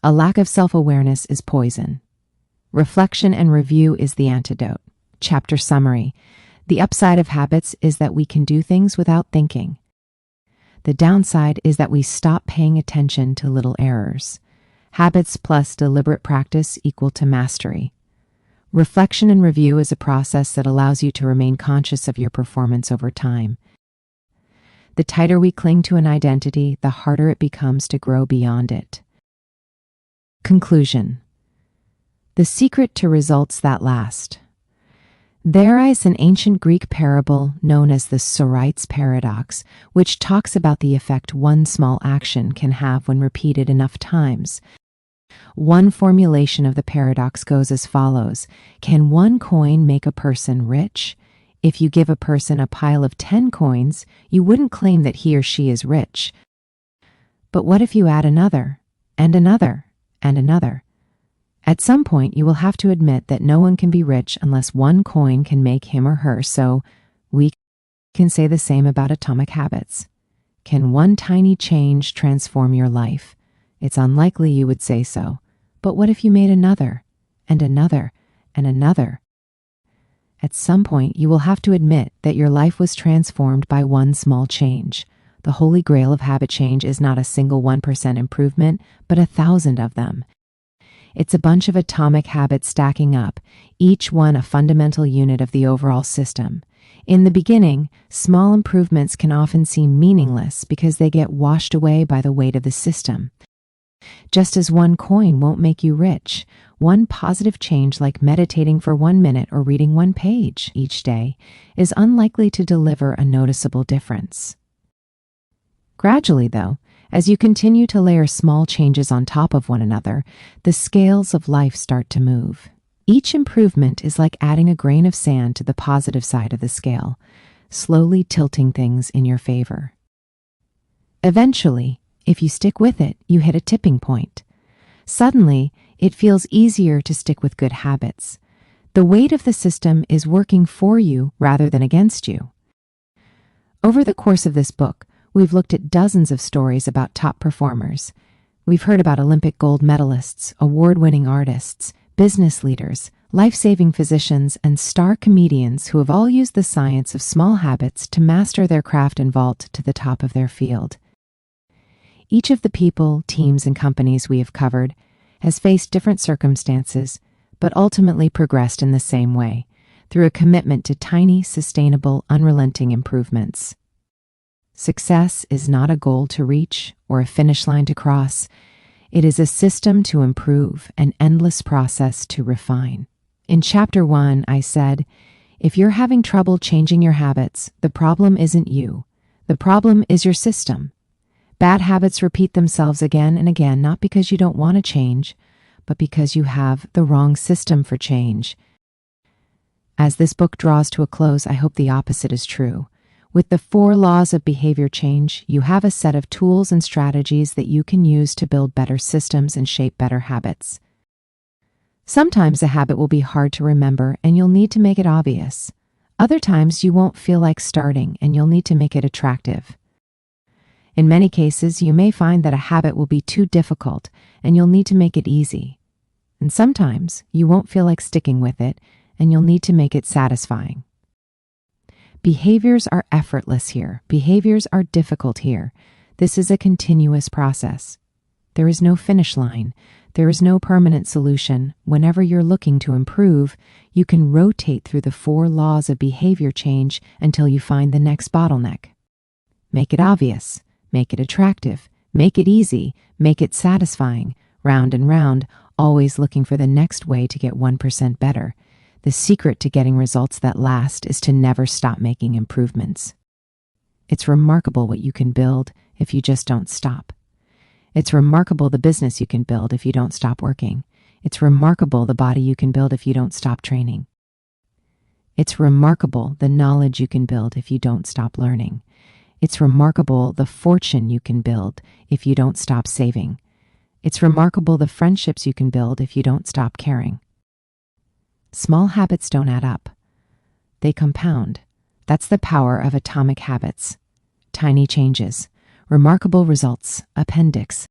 A lack of self-awareness is poison. Reflection and review is the antidote. Chapter summary. The upside of habits is that we can do things without thinking. The downside is that we stop paying attention to little errors. Habits plus deliberate practice equal to mastery. Reflection and review is a process that allows you to remain conscious of your performance over time. The tighter we cling to an identity, the harder it becomes to grow beyond it. Conclusion. The secret to results that last. There is an ancient Greek parable known as the Sorites paradox, which talks about the effect one small action can have when repeated enough times. One formulation of the paradox goes as follows. Can one coin make a person rich? If you give a person a pile of 10 coins, you wouldn't claim that he or she is rich. But what if you add another, and another, and another? At some point, you will have to admit that no one can be rich unless one coin can make him or her, so we can say the same about atomic habits. Can one tiny change transform your life? It's unlikely you would say so. But what if you made another, and another, and another? At some point, you will have to admit that your life was transformed by one small change. The holy grail of habit change is not a single 1% improvement, but 1,000 of them. It's a bunch of atomic habits stacking up, each one a fundamental unit of the overall system. In the beginning, small improvements can often seem meaningless because they get washed away by the weight of the system. Just as one coin won't make you rich, one positive change like meditating for 1 minute or reading 1 page each day is unlikely to deliver a noticeable difference. Gradually, though, as you continue to layer small changes on top of one another, the scales of life start to move. Each improvement is like adding a grain of sand to the positive side of the scale, slowly tilting things in your favor. Eventually, if you stick with it, you hit a tipping point. Suddenly, it feels easier to stick with good habits. The weight of the system is working for you rather than against you. Over the course of this book, we've looked at dozens of stories about top performers. We've heard about Olympic gold medalists, award-winning artists, business leaders, life-saving physicians, and star comedians who have all used the science of small habits to master their craft and vault to the top of their field. Each of the people, teams, and companies we have covered has faced different circumstances, but ultimately progressed in the same way, through a commitment to tiny, sustainable, unrelenting improvements. Success is not a goal to reach or a finish line to cross. It is a system to improve, an endless process to refine. In Chapter 1, I said, if you're having trouble changing your habits, the problem isn't you. The problem is your system. Bad habits repeat themselves again and again, not because you don't want to change, but because you have the wrong system for change. As this book draws to a close, I hope the opposite is true. With the 4 laws of behavior change, you have a set of tools and strategies that you can use to build better systems and shape better habits. Sometimes a habit will be hard to remember and you'll need to make it obvious. Other times you won't feel like starting and you'll need to make it attractive. In many cases, you may find that a habit will be too difficult and you'll need to make it easy. And sometimes you won't feel like sticking with it and you'll need to make it satisfying. Behaviors are effortless here. Behaviors are difficult here. This is a continuous process. There is no finish line. There is no permanent solution. Whenever you're looking to improve, you can rotate through the 4 laws of behavior change until you find the next bottleneck. Make it obvious. Make it attractive. Make it easy. Make it satisfying. Round and round, always looking for the next way to get 1% better. The secret to getting results that last is to never stop making improvements. It's remarkable what you can build if you just don't stop. It's remarkable the business you can build if you don't stop working. It's remarkable the body you can build if you don't stop training. It's remarkable the knowledge you can build if you don't stop learning. It's remarkable the fortune you can build if you don't stop saving. It's remarkable the friendships you can build if you don't stop caring. Small habits don't add up. They compound. That's the power of atomic habits. Tiny changes. Remarkable results. Appendix.